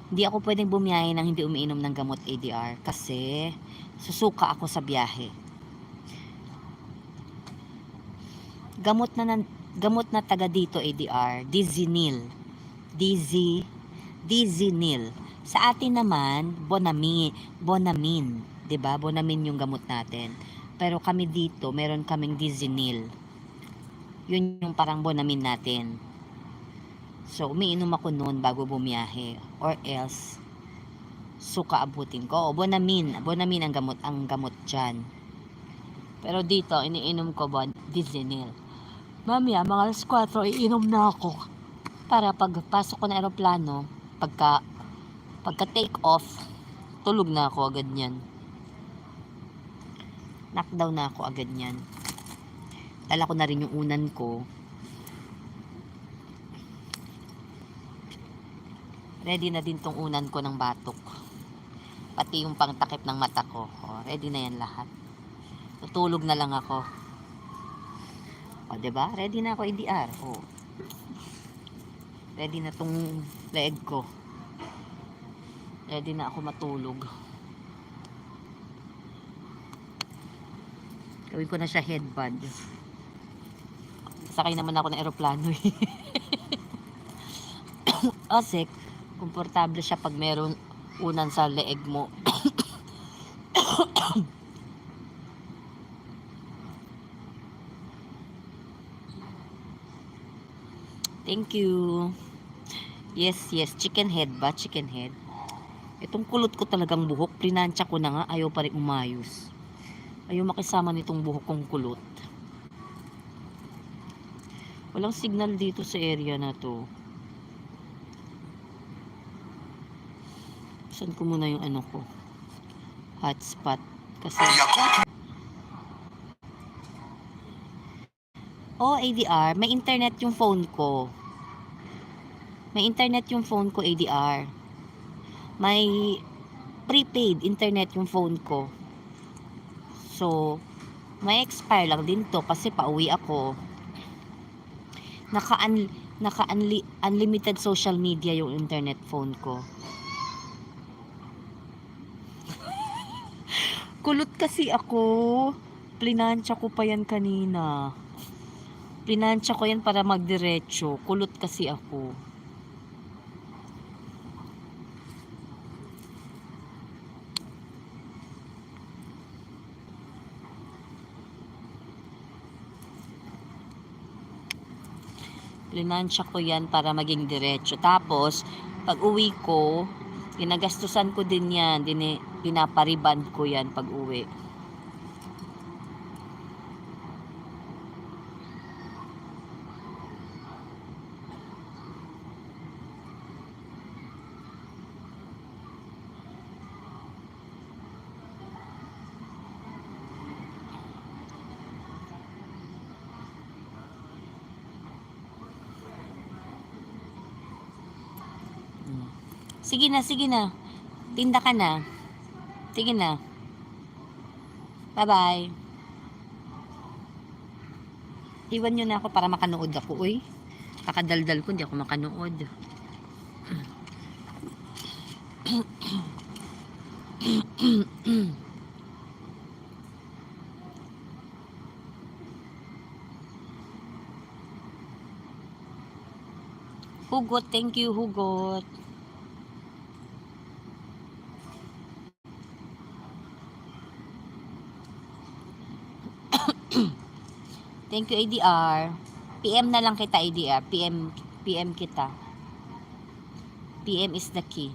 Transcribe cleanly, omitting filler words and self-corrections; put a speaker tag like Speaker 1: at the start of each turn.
Speaker 1: Hindi ako pwedeng bumiyahe nang hindi umiinom ng gamot ADR kasi susuka ako sa biyahe. Gamot na taga dito ADR, Dizinil. Dizinil. Sa atin naman, Bonamin, 'di ba? Bonamin yung gamot natin. Pero kami dito, meron kaming Dizinil. Yun yung parang Bonamin natin. So, umiinom ako noon bago bumiyahe or else suka abutin ko. O, Bonamin ang gamot diyan. Pero dito, iniinom ko Dizinil. Mamaya, mga alas 4, iinom na ako. Para pagpasok ko ng aeroplano, pagka take off, tulog na ako agad niyan. Knockdown na ako agad niyan. Dala ko na rin yung unan ko. Ready na din tong unan ko ng batok. Pati yung pangtakip ng mata ko. O, ready na yan lahat. Tutulog na lang ako. O, diba? Ready na ako ADR. O. Ready na tong leg ko. Ready na ako matulog. Gawin ko na siya headband. Sakay naman ako ng aeroplano eh. Kasi, komportable siya pag meron unan sa leeg mo. Thank you. Yes, chicken head ba? Chicken head. Itong kulot ko talagang buhok, prinansya ko na nga, ayaw pa rin umayos. Ayaw makisama nitong buhok kong kulot. Walang signal dito sa area na to. Saan ko muna yung ano ko? Hotspot. Kasi... ADR, may internet yung phone ko. May internet yung phone ko, ADR. May prepaid internet yung phone ko. So, may expire lang din to kasi pauwi ako. Unlimited social media yung internet phone ko. Kulot kasi ako. Plinansya ko pa yan kanina. Plinansya ko yan para magdiretso. Kulot kasi ako. Plinansya ko yan para maging diretso. Tapos, pag uwi ko, ginagastusan ko din yan. Pinapariban ko yan pag uwi. Sige na. Tinda ka na. Sige na. Bye-bye. Iwan nyo na ako para makanood ako. Uy, kakadaldal ko, hindi ako makanood. Hugot, thank you, Hugot. Thank you, ADR. PM na lang kita, ADR. PM kita. PM is the key.